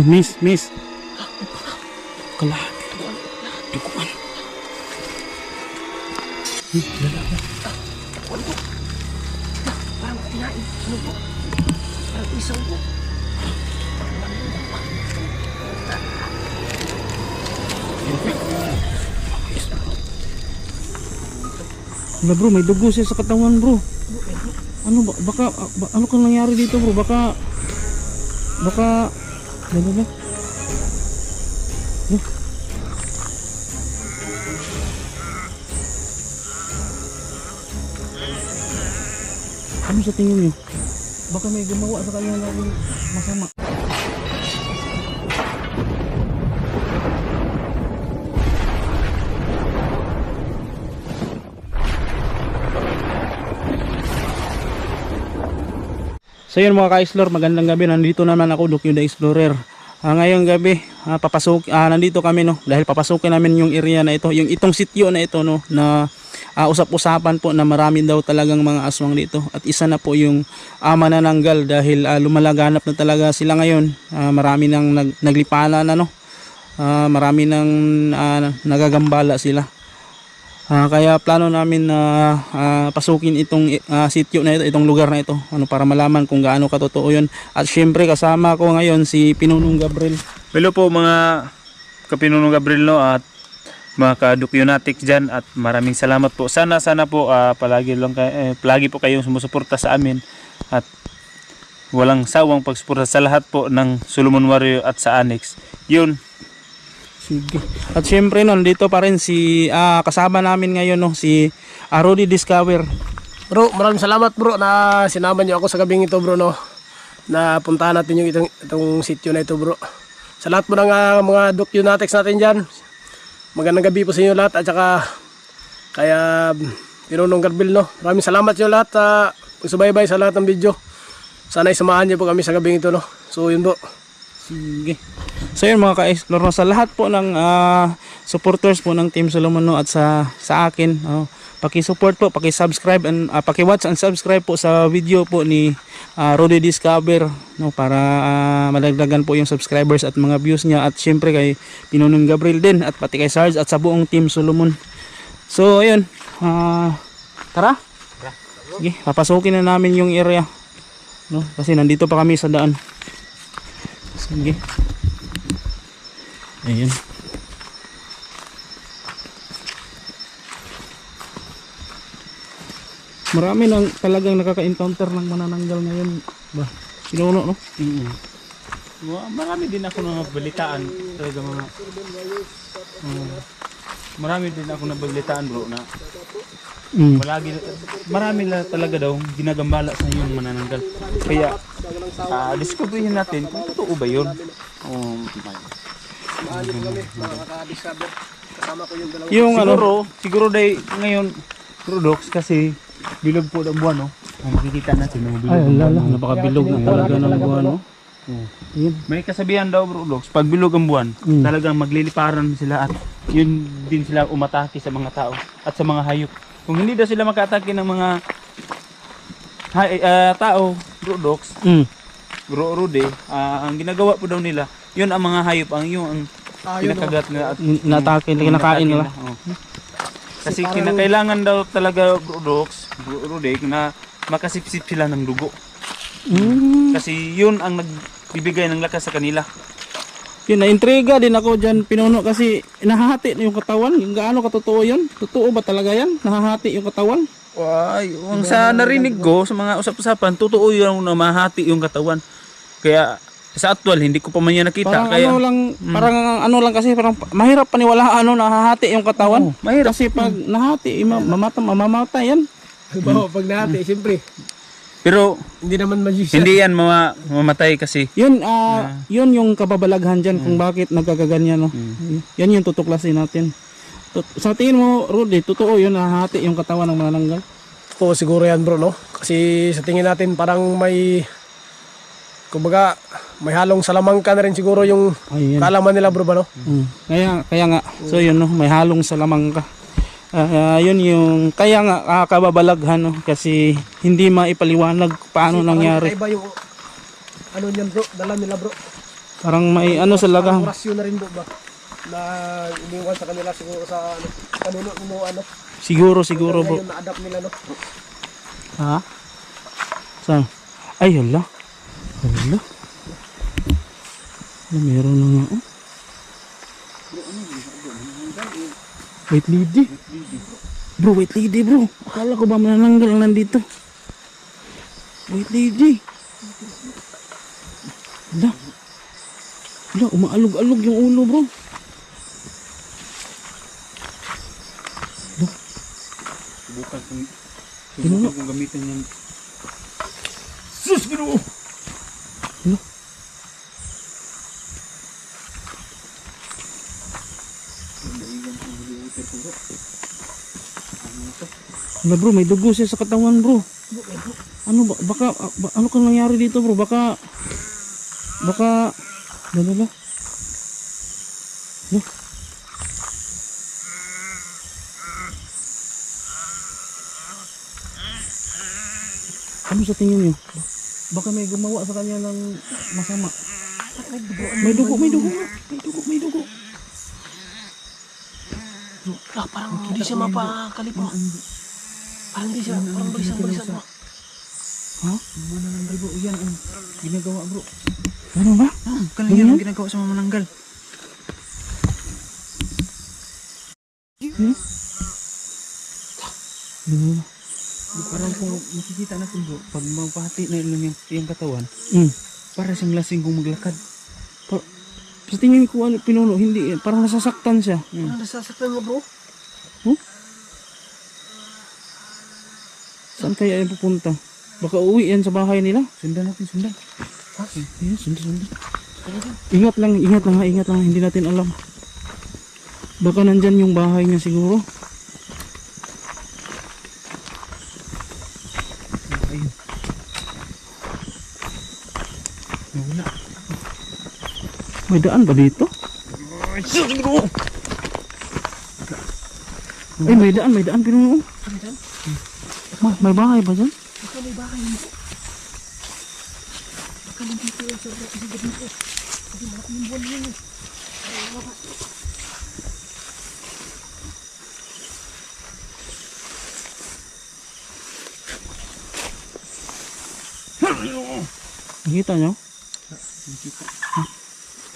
Miss. Kalahati. Duguan. Parang kinain. Ano po? Parang isang po. Wala bro, may dugo siya sa katawan bro. Ano ba? Ano kang nangyari dito bro? Baka ano ba? Ano sa tingin niyo? Baka may gumawa sa kanya ng masama. So yun mga ka-explore, magandang gabi. Nandito naman ako, Duke the Explorer. Ngayong gabi, nandito kami no, dahil papasukin namin yung area na ito, yung itong sitio na ito no, na usap-usapan po na marami daw talagang mga aswang dito. At isa na po yung manananggal dahil lumalaganap na talaga sila ngayon. Marami nang naglipana na no. Marami nang nagagambala sila. Kaya plano namin na pasukin itong sitio na ito, itong lugar na ito, para malaman kung gaano katotoo yun. At syempre kasama ko ngayon si Pinunong Gabriel. Hello po mga kapinunong Gabriel no, at mga ka-Dukyonatics dyan, at maraming salamat po. Sana po palagi po kayong sumusuporta sa amin at walang sawang pagsuporta sa lahat po ng Solomon Warrior at sa Annex. Yun. Sige. At syempre nandito pa rin si kasama namin ngayon no, si Rudy Discover. Bro, maraming salamat bro na sinama niyo ako sa gabing ito bro no. Na puntahan natin yung itong sitio na ito bro. Sa lahat po ng mga Dukyonatics natin dyan, magandang gabi po sa inyo lahat. At saka kaya Pinunong Gabriel no, maraming salamat sa inyo lahat sa pagsubaybay sa lahat ng video. Sana isamahan niyo po kami sa gabing ito no. So yun bro. Sige. So yun mga ka-explore no, sa lahat po ng supporters po ng Team Solomon no, at sa akin, paki-support po, paki-subscribe and paki-watch and subscribe po sa video po ni Rudy Discover no, para madagdagan po yung subscribers at mga views niya, at syempre kay Pinunong Gabriel din, at pati kay Sarge at sa buong Team Solomon. So ayun, tara. Sige, papasukin na namin yung area no, kasi nandito pa kami sa daan. Sige. Ayan. Marami nang talagang nakaka-encounter ng manananggal ngayon ba? Pinuno no? Marami din ako nabalitaan talaga mga marami din ako nabalitaan bro na marami na talaga daw ginagambala sa yung manananggal. Kaya diskubrihin natin kung totoo ba yun. Yung siguro dahil ngayon Rodox kasi bilog po ng buwan no. Makikita natin ng bilog. Ay lala, napakabilog na talaga ng buwan no. May kasabihan daw Rodox, pag bilog ang buwan, talagang magliliparan sila at yun din sila umatake sa mga tao at sa mga hayop. Kung hindi daw sila makatake ng mga tao, Rodox, Rudy, ang ginagawa po daw nila, yun ang mga hayop, ang kinakagat nila at natake, kinakain nila. Kasi kinakailangan daw talaga Rodox, Rudy, na makasipsip sila ng dugo. Kasi yun ang nagbibigay ng lakas sa kanila. Yun, na-intriga din ako dyan Pinuno, kasi nahahati yung katawan. Yung gaano katotoo yun? Totoo ba talaga yan? Nahahati yung katawan? Yung sa narinig ko sa mga usap-usapan, totoo yung na mahati yung katawan. Kaya sa actual hindi ko pa man yan nakita. Parang kaya ano lang kasi parang mahirap paniwalaan nahahati yung katawan. Mahirap kasi pag nahati mamamatay yan. Halimbawa pag nahati siyempre pero hindi naman magician. Hindi yan mamatay kasi. Yun yun yung kababalaghan diyan kung bakit nagkakaganyan no. Yan yung tutuklasin natin. Sa tingin mo Rudy, totoo yun nahahati yung katawan ng manananggal? Oo, siguro yan bro no. Kasi sa tingin natin parang may kumbaga may halong salamangka na rin siguro yung kalaman nila bro ba no? Kaya nga so yun no, may halong salamangka. Yun yung kaya nga kababalaghan no, kasi hindi maipaliwanag paano nangyari. ano niyan bro, dala nila bro. Parang may ano sa laga. Parang rasyon na rin bro ba? Na iniwan sa kanila siguro sa ano, kanino mo ano. Siguro bro. Ngayon na-adapt nila no. Ha? Saan? Ay, hala. Hala. Hala, meron na nga. Oh. White lady. Bro, white lady bro. Akala ko ba manananggal ang nandito? White lady. Hala. Hala, umaalog-alog yung ulo bro. Subukan kung Pinuno. gamitin yung Sus, Ginoo! Hala. Hala bro, may dugo siya sa katawan bro. Ano ba, ano kang nangyari dito bro? Baka lalala. Hala. Ano sa tingin niyo? Baka may gumawa sa kanya ng masama. May dugo. Ah, parang hindi siya mapakali po. Parang hindi siya, parang balisan mo. Ha? manananggal bro. Yan ang ginagawa bro. Ano ba? Kanina yan ang ginagawa sa manananggal. Ano? Parang kung makikita natin bro, pag mapahati na yung katawan, Hmm. para siyang lasing kung maglakad. Sa tingin ko ano pinuno, hindi parang nasasaktan siya. Parang nasasaktan niya bro. Saan kaya yan pupunta? Baka uwi yan sa bahay nila. Sundan natin, sundan. Ayun, sundan. Ingat lang ha, hindi natin alam. Baka nandyan yung bahay niya siguro. Ayun. Nawala. May daan ba dito? Ay, may daan pinuno. May bahay ba dyan? Baka may bahay mo. Baka nandito yung sa gabi ko. Kasi malaki yung buwan yun. Nakita nyo?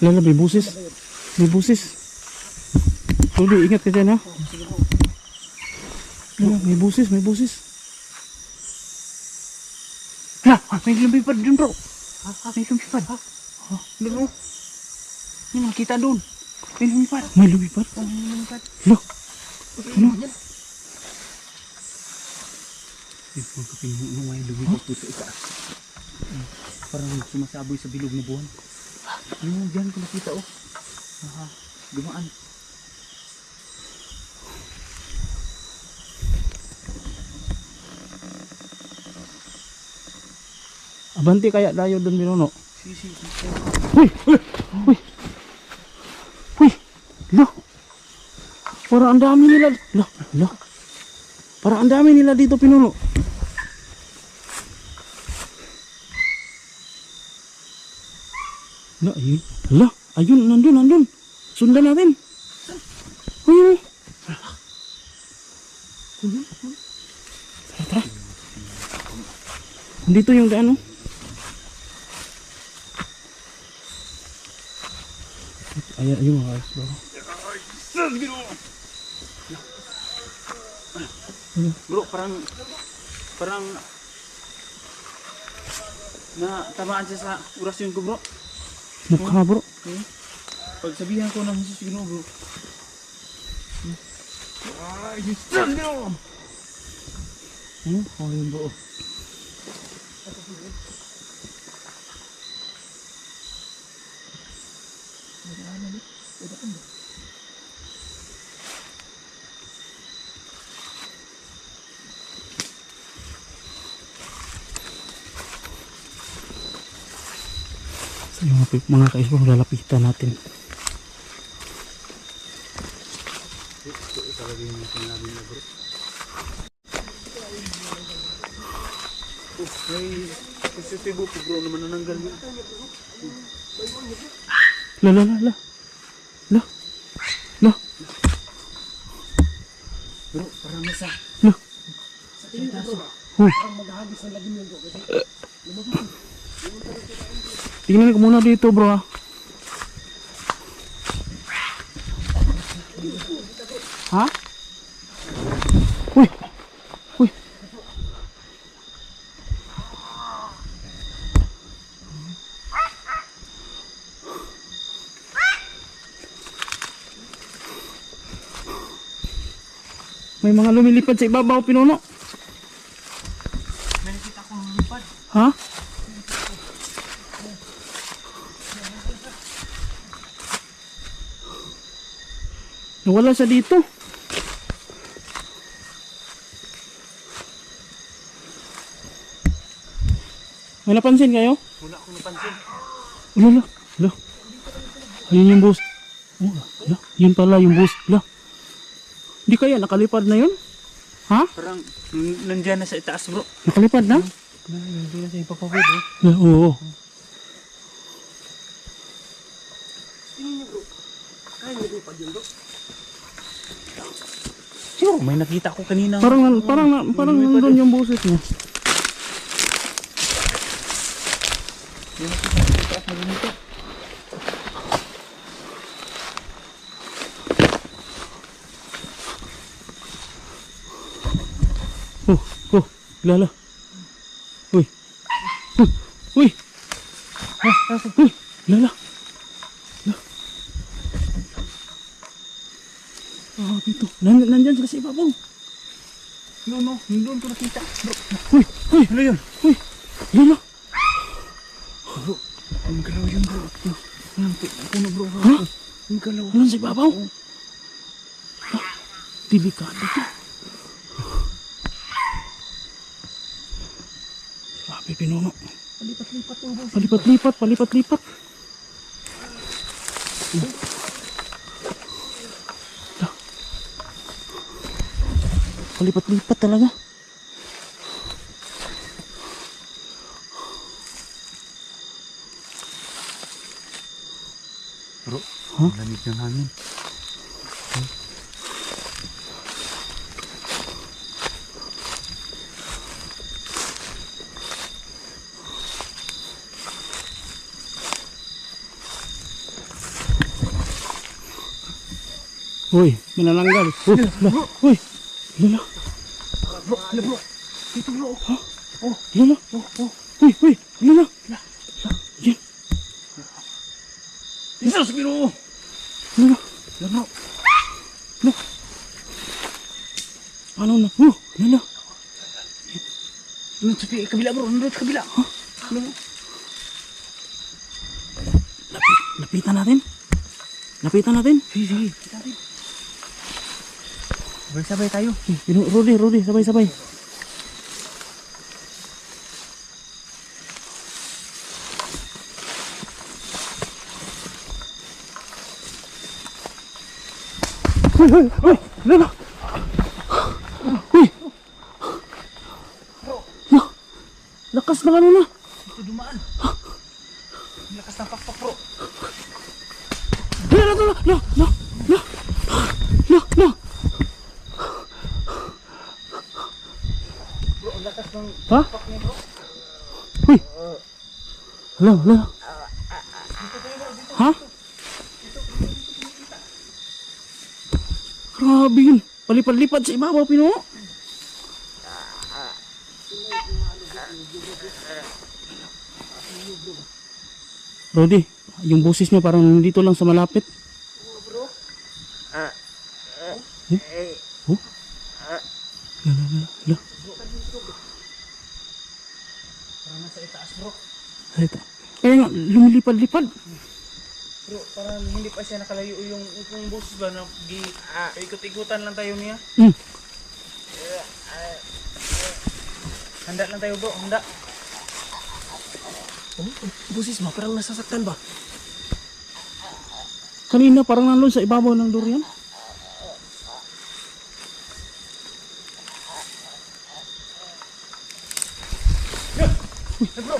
Lala, may busis. May busis. Tuloy, ingat ka dyan ha. Lala, may busis. Ha! May lumipad dun bro. May lumipad. Bro. May makita dun. May lumipad. May lumipad. Look. Ano? Yung mga kapinuno may lumipad po sa itaas. Parang sumasaboy sa bilog na buwan. Ano dyan ko nakita oh. Aha, gumaan. Abanti kaya dayo doon pinuno. Sisi. Uy. Lo. Parang ang dami nila. Lo. Parang ang dami nila dito pinuno. Ayun. Hala, ayun, nandun. Sundan natin. Ayun. Tara. Dito yung daan, oh. Ayun mga guys, bro. Bro, parang na tamaan siya sa orasyon ko bro. Mukha, bro. Pagsabihan ko ng Jesus Ginoo bro. Jesus Ginoo. Ayun, bro. So, yung mga ka-isbro, lalapitan natin. Positibo po bro naman nananggal yun. La. La. Bro, parang nasa. La. Parang maghahagis ng lagim yun bro. Kasi Tingnan ko muna dito bro ha. Ha? Uy! Uy! May mga lumilipad sa ibabaw, Pinuno. May nakita akong lumipad. Ha? Nawala siya dito. May napansin kayo? Wala akong napansin. Wala. Wala. Ayun yung bus. Oh, wala. Yun pala yung bus. Wala. Hindi kaya nakalipad na yun? Ha? Parang nandiyan na sa itaas bro. Nakalipad na? Hindi na siya ipapawid eh. Oo. Siguro may nakita ko kanina. Parang nandun yung boses niya. Lala. Uy. Uy. Uy. Lala. Ah, dito. Nandyan sila sa ibabaw. No, nandun ko nakita. Bro, Uy. Uy. ano yun? Uy. Lala. Bro, ang galaw yun bro. Ang puno bro. Ha? Ang galaw. Walang sa ibabaw. Ah, delikado to. Grabe, Pinuno. palipat-lipat yung boses. Palipat-lipat. Palipat-lipat talaga. Bro, Ha? lamig ng hangin. Uy, manananggal. Uy, lala. Bro, ano bro? Dito bro. Ha? Oh, lala. Uy, lala. Yan. Jesus, bro! Lala. Bro, Ano na? Oh, lala. nandun sa kabila bro, nandun sa kabila. Lapitan natin. Sige. Sabay tayo. Rudy, sabay. Uy, lala. Uy. Lakas ng ano na. Ito dumaan. Lakas ng pakpak bro. No. Bro, ang lakas ng Ha? pakpak niya bro. Uy. Hala. Ha? Grabe yun. Palipad-lipad sa ibabaw, Pinuno. Rodi, yung boses niya parang nandito lang sa malapit. Oh? La. Parang nasa itaas bro. Ito. Kaya nga, lumilipad-lipad. Bro, parang hindi pa siya nakalayo yung boses ba na ikot-ikutan lang tayo niya. Handa lang tayo bro, handa. Ano? Boses mo, parang nasasaktan ba? Kanina parang nandun sa ibabaw ng durian. Bro,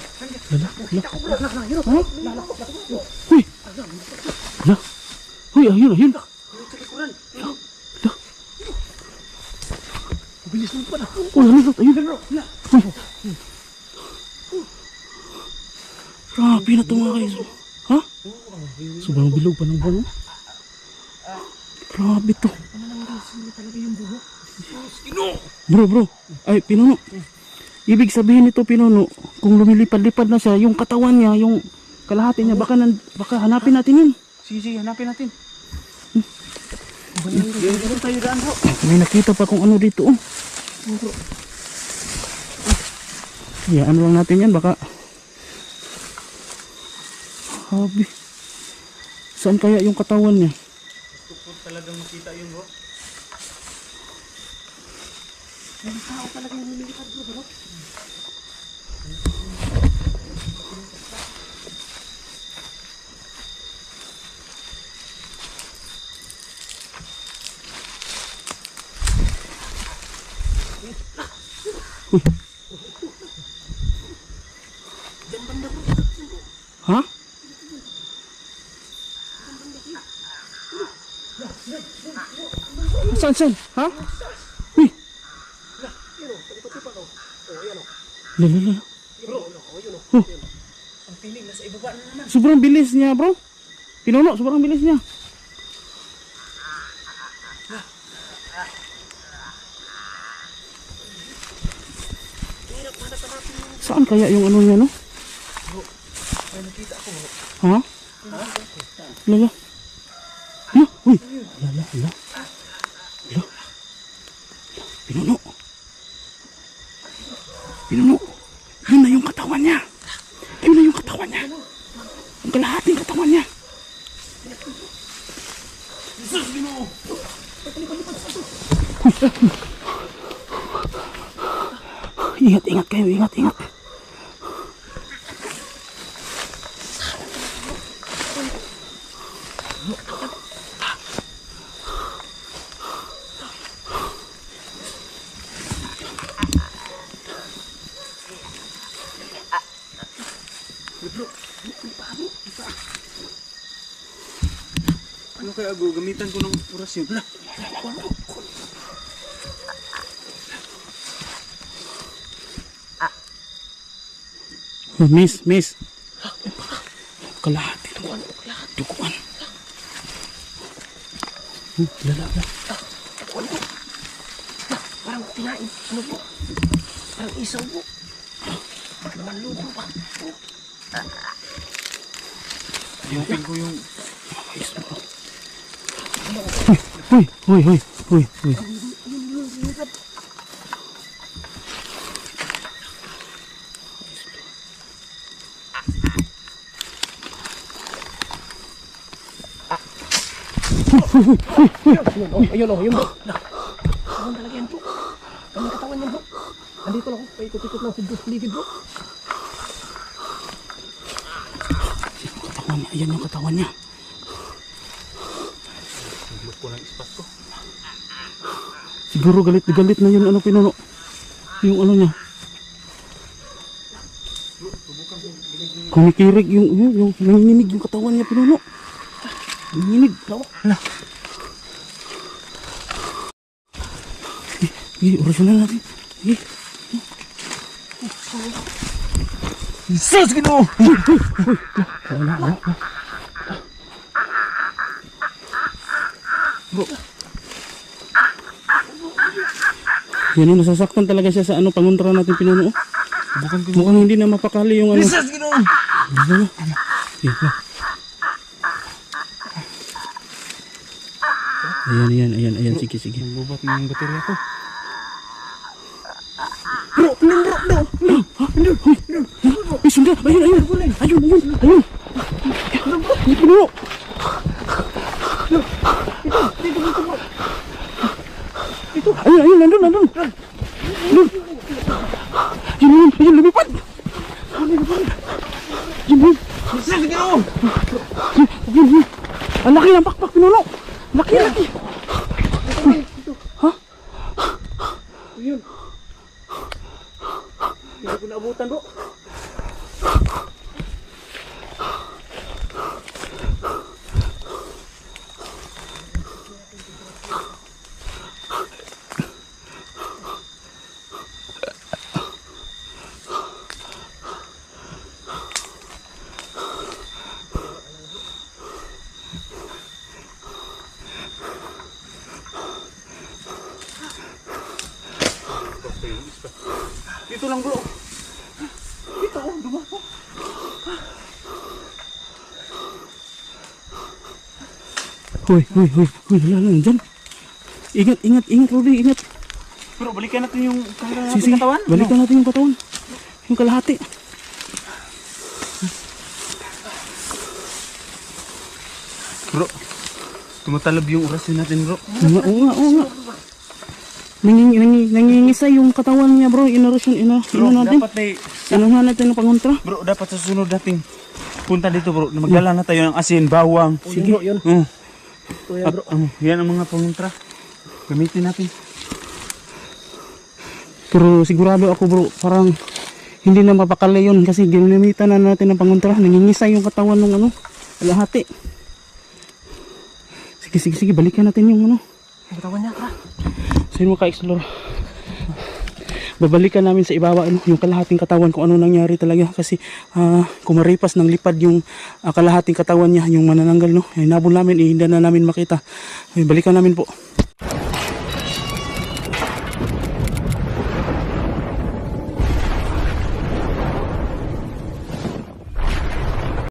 Uy! Hala! Uy, ayun, ayun! Bilis mo pa na. Uy, ayun, ayun! Uy! Grabe na ito mga guys. Ha? Sobrang bilog pa ng buwan. Oh. Grabe to. Bro. Ay, Pinuno. Ibig sabihin nito, Pinuno, kung lumilipad-lipad na siya, yung katawan niya, yung kalahati niya, baka hanapin natin yun. Sige, hanapin natin. May nakita pa kung ano dito. Oh. Ano lang natin yan, baka. Grabe. Saan kaya yung katawan niya? Gusto ko talagang makita yun, bro. May tao talaga yung lumilipad bro. Ha? Saan? Ha? Uy! Lala. Oh. Ang piling nasa ibaba na naman. Sobrang bilis niya, bro. Pinuno, sobrang bilis niya. Saan kaya yung ano niya, no? May nakita ako. Ha? Lala. Uy! Lala. Pinuno. Yun na yung katawan niya. Ang kalahating katawan niya. Ingat kayo, ingat. Ano kaya, bro? Gamitan ko ng oras yun. Oh, miss. Kalahati duguan. Lala. Parang tinain. Ano po? Parang isaw po. Namanluto pa. Hinapin ko yung... Uy. Ayun bro. Ayun talaga yan bro. Ang katawan niya bro. Nandito lang ako. Paikot-ikot lang si Bruce Ligid bro. Ayan yung katawan niya. Lupo ng ispas ko. Siguro galit na yun, ano, Pinuno. Yung ano niya. Kumikirig yung nanginginig yung katawan niya, Pinuno. Nanginginig. Hala. Orasyon na natin. Sus! Ginoo! Wala. Bro. Yan o, nasasaktan talaga siya sa ano, pangontra natin, Pinuno. Mukhang hindi na mapakali yung ano. Sus! Ginoo! Ayan, sige. Lubat na yung baterya ko. Bro! Ay, sunda! Ayun! Pinuno! Ayun, nandun! Ayun, lumipad! Ayun! Sus! Ginoo! Ang laki ng pakpak, Pinuno! Laki! Ha? Ayun. Hindi ko naabutan bro. dito lang bro. Dito, oh, dumapo. Hoy, nandyan. Ingat, Rudy, ingat. Bro, balikan natin yung Sige, balikan natin yung katawan. Yung kalahati. Bro, tumatalab yung orasyon natin bro. Oo nga. Nangingisa yung katawan niya bro. Inarasyon, Bro, natin. dapat may... Inuhan natin ng pangontra. Bro, dapat sa susunod nating punta dito bro. Magdala na tayo ng asin, bawang. Sige. Bro, yun. Ito yan, At bro. yan ang mga pangontra. Gamitin natin. Pero sigurado ako bro, parang hindi na mapakala yun kasi ginamitan na natin ng pangontra. Nangingisa yung katawan ng kalahati. Sige, balikan natin yung Ang katawan niya, tara. So yun mga ka-explore, babalikan namin sa ibabaw yung kalahating katawan kung ano nangyari talaga kasi kumaripas ng lipad yung kalahating katawan niya, yung manananggal no, nabol namin hindi na namin makita. Balikan namin po.